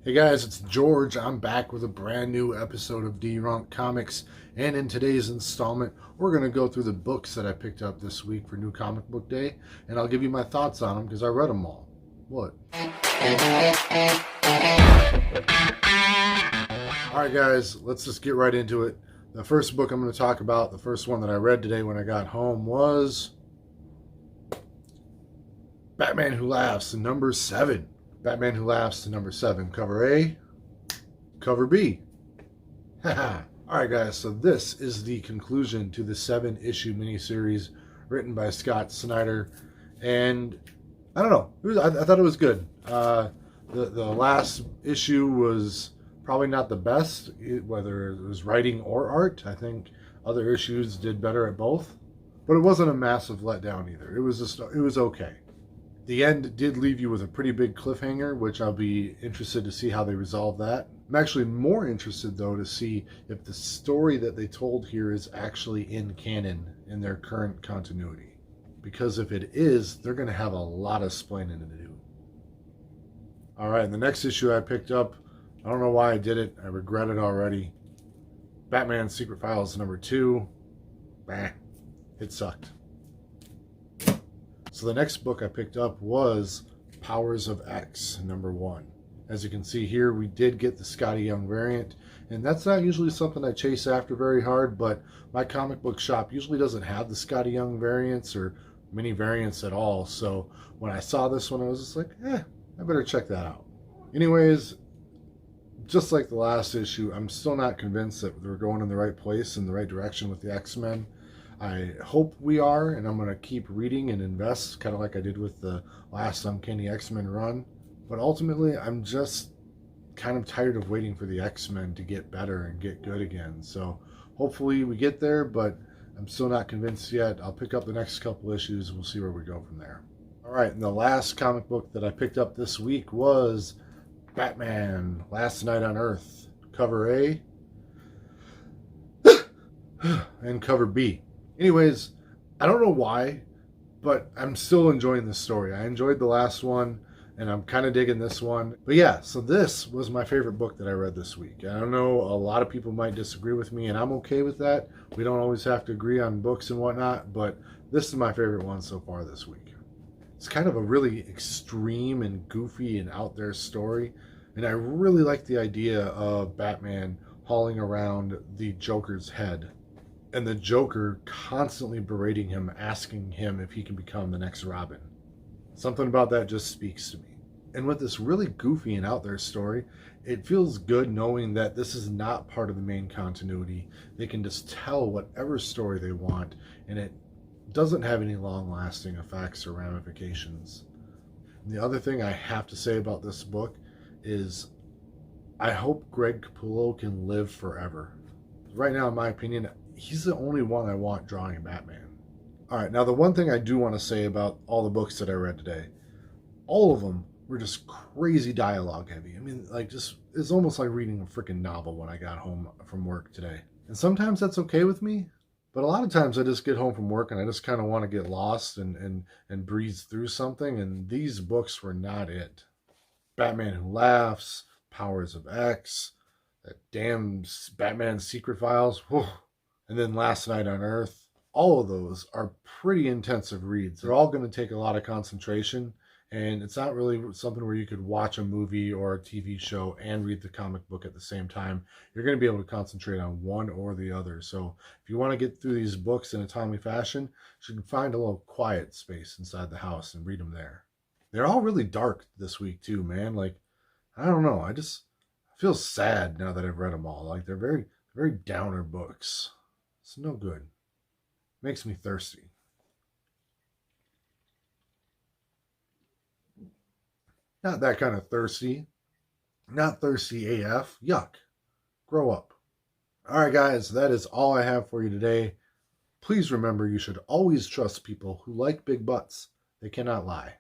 Hey guys, it's George. I'm back with a brand new episode of D-Runk Comics, and in today's installment, we're going to go through the books that I picked up this week for New Comic Book Day, and I'll give you my thoughts on them because I read them all. What? Alright guys, let's just get right into it. The first book I'm going to talk about, the first one that I read today when I got home was Batman Who Laughs, number 7. Batman Who Laughs, number 7. Cover A, cover B. Alright guys, so this is the conclusion to the 7-issue miniseries written by Scott Snyder. And I don't know, I thought it was good. The last issue was probably not the best, whether it was writing or art. I think other issues did better at both. But it wasn't a massive letdown either. It was okay. The end did leave you with a pretty big cliffhanger, which I'll be interested to see how they resolve that. I'm actually more interested, though, to see if the story that they told here is actually in canon in their current continuity. Because if it is, they're going to have a lot of splaining to do. Alright, the next issue I picked up, I don't know why I did it. I regret it already. Batman Secret Files number 2. Bah, it sucked. So the next book I picked up was Powers of X, number 1. As you can see here, we did get the Scotty Young variant, and that's not usually something I chase after very hard, but my comic book shop usually doesn't have the Scotty Young variants or many variants at all, so when I saw this one, I was just like, I better check that out. Anyways, just like the last issue, I'm still not convinced that we're going in the right place, in the right direction with the X-Men. I hope we are, and I'm going to keep reading and invest, kind of like I did with the last Uncanny X-Men run. But ultimately, I'm just kind of tired of waiting for the X-Men to get better and get good again. So hopefully we get there, but I'm still not convinced yet. I'll pick up the next couple issues. We'll see where we go from there. All right, and the last comic book that I picked up this week was Batman Last Night on Earth, cover A and cover B. Anyways, I don't know why, but I'm still enjoying this story. I enjoyed the last one, and I'm kind of digging this one. But yeah, so this was my favorite book that I read this week. I don't know, a lot of people might disagree with me, and I'm okay with that. We don't always have to agree on books and whatnot, but this is my favorite one so far this week. It's kind of a really extreme and goofy and out there story, and I really like the idea of Batman hauling around the Joker's head. And the Joker constantly berating him, asking him if he can become the next Robin. Something about that just speaks to me. And with this really goofy and out there story, it feels good knowing that this is not part of the main continuity. They can just tell whatever story they want, and it doesn't have any long-lasting effects or ramifications. And the other thing I have to say about this book is I hope Greg Capullo can live forever. Right now, in my opinion, he's the only one I want drawing Batman. Alright, now the one thing I do want to say about all the books that I read today, all of them were just crazy dialogue heavy. I mean, like, just, it's almost like reading a freaking novel when I got home from work today. And sometimes that's okay with me, but a lot of times I just get home from work and I just kind of want to get lost and breeze through something, and these books were not it. Batman Who Laughs, Powers of X, that damn Batman Secret Files, whew. And then Last Night on Earth. All of those are pretty intensive reads. They're all going to take a lot of concentration, and it's not really something where you could watch a movie or a TV show and read the comic book at the same time. You're going to be able to concentrate on one or the other. So if you want to get through these books in a timely fashion, you should find a little quiet space inside the house and read them there. They're all really dark this week too, man. Like, I don't know. I feel sad now that I've read them all. Like, they're very, very downer books. It's no good. Makes me thirsty. Not that kind of thirsty. Not thirsty AF. Yuck. Grow up. Alright guys, that is all I have for you today. Please remember you should always trust people who like big butts. They cannot lie.